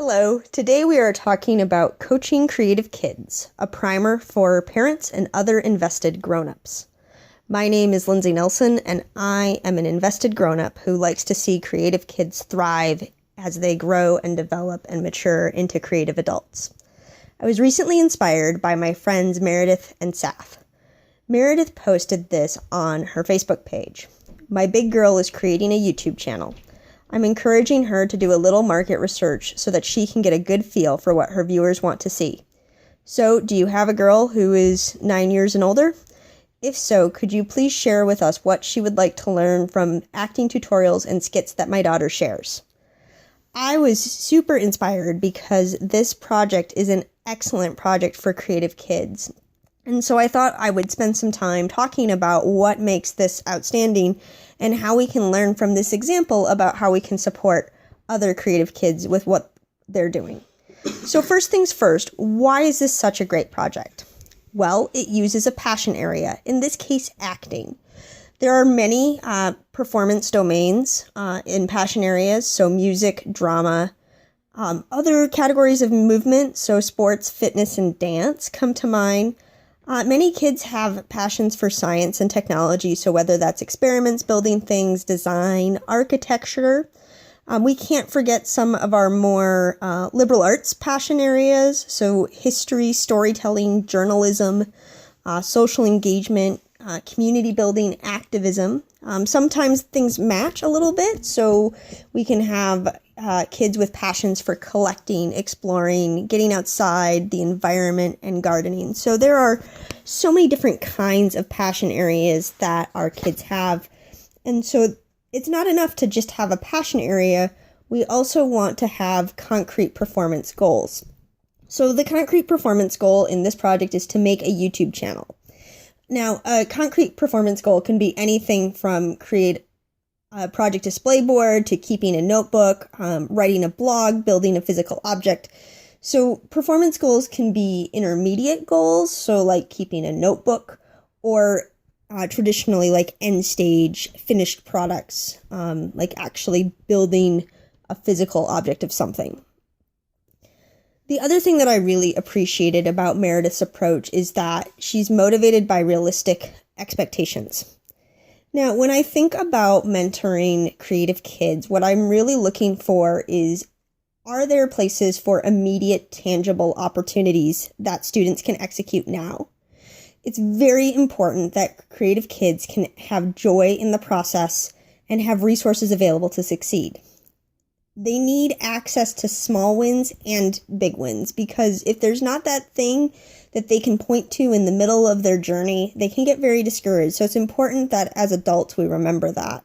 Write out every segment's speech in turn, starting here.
Hello, today we are talking about Coaching Creative Kids, a primer for parents and other invested grown-ups. My name is Lindsay Nelson, and I am an invested grown-up who likes to see creative kids thrive as they grow and develop and mature into creative adults. I was recently inspired by my friends Meredith and Saf. Meredith posted this on her Facebook page. My big girl is creating a YouTube channel. I'm encouraging her to do a little market research so that she can get a good feel for what her viewers want to see. So, do you have a girl who is 9 years and older? If so, could you please share with us what she would like to learn from acting tutorials and skits that my daughter shares? I was super inspired because this project is an excellent project for creative kids. And so I thought I would spend some time talking about what makes this outstanding and how we can learn from this example about how we can support other creative kids with what they're doing. So first things first, why is this such a great project? Well, it uses a passion area, in this case, acting. There are many performance domains in passion areas, so music, drama, other categories of movement, so sports, fitness, and dance come to mind. Many kids have passions for science and technology, so whether that's experiments, building things, design, architecture. We can't forget some of our more liberal arts passion areas, so history, storytelling, journalism, social engagement, community building, activism. Sometimes things match a little bit, so we can have kids with passions for collecting, exploring, getting outside, the environment, and gardening. So there are so many different kinds of passion areas that our kids have. And so it's not enough to just have a passion area. We also want to have concrete performance goals. So the concrete performance goal in this project is to make a YouTube channel. Now, a concrete performance goal can be anything from create a project display board to keeping a notebook, writing a blog, building a physical object. So performance goals can be intermediate goals, so like keeping a notebook, or traditionally like end stage finished products, like actually building a physical object of something. The other thing that I really appreciated about Meredith's approach is that she's motivated by realistic expectations. Now, when I think about mentoring creative kids, what I'm really looking for is, are there places for immediate, tangible opportunities that students can execute now? It's very important that creative kids can have joy in the process and have resources available to succeed. They need access to small wins and big wins, because if there's not that thing that they can point to in the middle of their journey, they can get very discouraged. So it's important that as adults we remember that.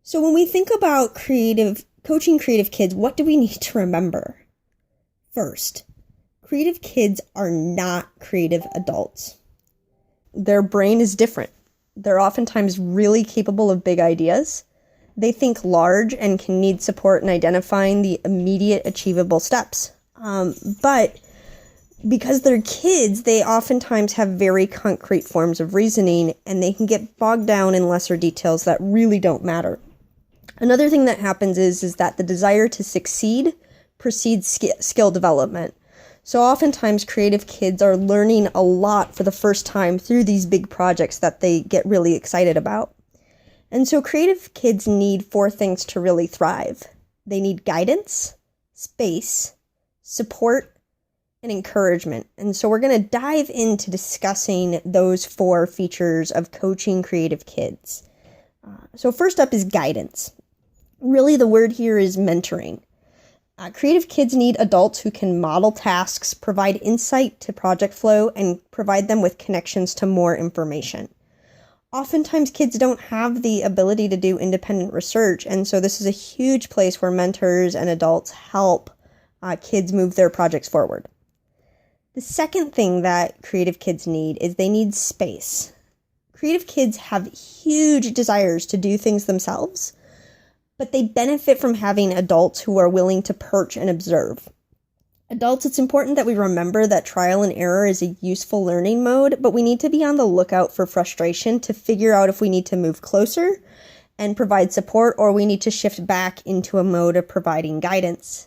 So when we think about coaching creative kids, what do we need to remember? First, creative kids are not creative adults. Their brain is different. They're oftentimes really capable of big ideas. They think large and can need support in identifying the immediate achievable steps. But because they're kids, they oftentimes have very concrete forms of reasoning, and they can get bogged down in lesser details that really don't matter. Another thing that happens is that the desire to succeed precedes skill development. So oftentimes creative kids are learning a lot for the first time through these big projects that they get really excited about. And so creative kids need 4 things to really thrive. They need guidance, space, support, and encouragement. And so we're going to dive into discussing those 4 features of coaching creative kids. So first up is guidance. Really, the word here is mentoring. Creative kids need adults who can model tasks, provide insight to project flow, and provide them with connections to more information. Oftentimes, kids don't have the ability to do independent research, and so this is a huge place where mentors and adults help kids move their projects forward. The second thing that creative kids need is they need space. Creative kids have huge desires to do things themselves, but they benefit from having adults who are willing to perch and observe. Adults, it's important that we remember that trial and error is a useful learning mode, but we need to be on the lookout for frustration to figure out if we need to move closer and provide support, or we need to shift back into a mode of providing guidance.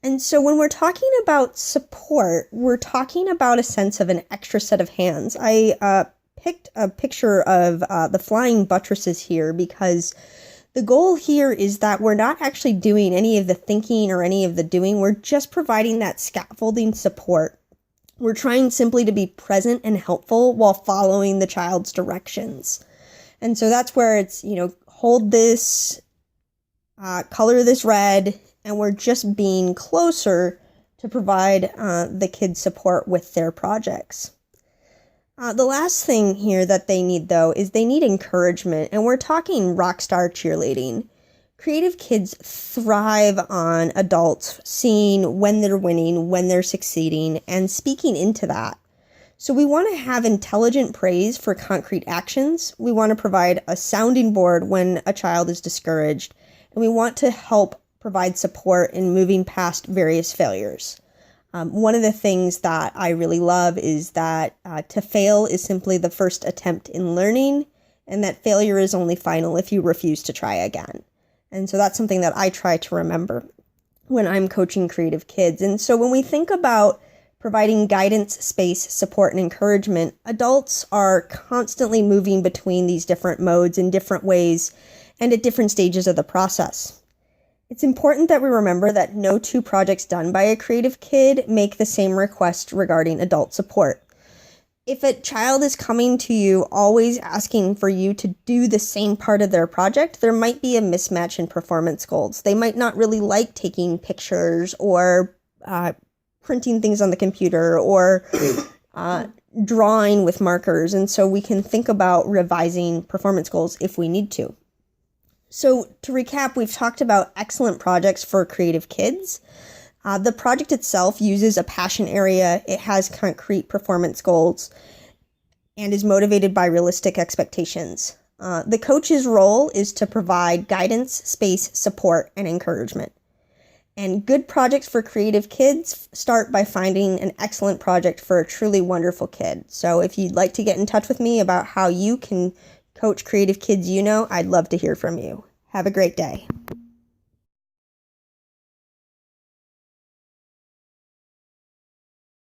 And so when we're talking about support, we're talking about a sense of an extra set of hands. I picked a picture of the flying buttresses here because the goal here is that we're not actually doing any of the thinking or any of the doing. We're just providing that scaffolding support. We're trying simply to be present and helpful while following the child's directions. And so that's where it's, hold this, color this red, and we're just being closer to provide the kids support with their projects. The last thing here that they need, though, is they need encouragement, and we're talking rock star cheerleading. Creative kids thrive on adults seeing when they're winning, when they're succeeding, and speaking into that. So we want to have intelligent praise for concrete actions. We want to provide a sounding board when a child is discouraged, and we want to help provide support in moving past various failures. One of the things that I really love is that to fail is simply the first attempt in learning, and that failure is only final if you refuse to try again. And so that's something that I try to remember when I'm coaching creative kids. And so when we think about providing guidance, space, support, and encouragement, adults are constantly moving between these different modes in different ways and at different stages of the process. It's important that we remember that no two projects done by a creative kid make the same request regarding adult support. If a child is coming to you always asking for you to do the same part of their project, there might be a mismatch in performance goals. They might not really like taking pictures or printing things on the computer or drawing with markers. And so we can think about revising performance goals if we need to. So to recap, we've talked about excellent projects for creative kids. The project itself uses a passion area, it has concrete performance goals, and is motivated by realistic expectations. The coach's role is to provide guidance, space, support, and encouragement. And good projects for creative kids start by finding an excellent project for a truly wonderful kid. So if you'd like to get in touch with me about how you can coach creative kids I'd love to hear from you. Have a great day.